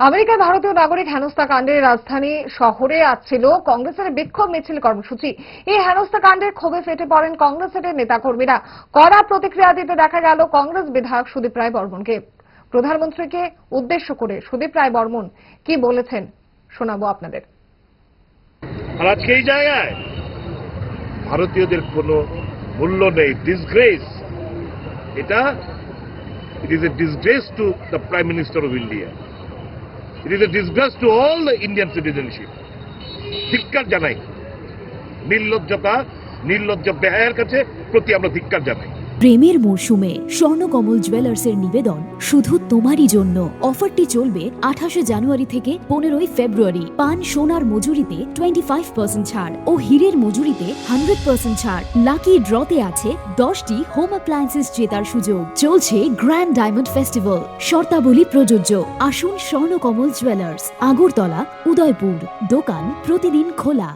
আমেরিকায় ভারতীয় নাগরিক হেনস্থাকাণ্ডে রাজধানী শহরে আসছিল কংগ্রেসের বিক্ষোভ মিছিল কর্মসূচি। এই হেনস্থাকাণ্ডের ক্ষোভে ফেটে পড়েন কংগ্রেসের নেতাকর্মীরা। কড়া প্রতিক্রিয়া দিতে দেখা গেল কংগ্রেস বিধায়ক সুদীপ রায় বর্মনকে। প্রধানমন্ত্রীকে উদ্দেশ্য করে সুদীপ রায় বর্মন কি বলেছেন শোনাবো আপনাদের। আর আজকে এই জায়গায় ভারতীয়দের কোনো মূল্য নেই, disgrace. It is a disgrace to the prime minister of India. It is a disgrace to all the Indian citizenship. ধিক্কার জানাই, নির্লজ্জ বেহায়ার কাছে প্রতি আমরা ধিক্কার জানাই। প্রেমের মরশুমে স্বর্ণকমল জুয়েলার্সের নিবেদন শুধু তোমারই জন্য। অফারটি চলবে 28 জানুয়ারি থেকে 15 ফেব্রুয়ারি। পান সোনার মজুরিতে 25% ছাড় ও হীরের মজুরিতে 100% ছাড়। লাকি ড্রতে আছে 10টি হোম অ্যাপ্লায়েন্সেস জেতার সুযোগ। চলছে গ্র্যান্ড ডায়মন্ড ফেস্টিভ্যাল। শর্তাবলী প্রযোজ্য। আসুন স্বর্ণকমল জুয়েলার্স, আগরতলা, উদয়পুর। দোকান প্রতিদিন খোলা।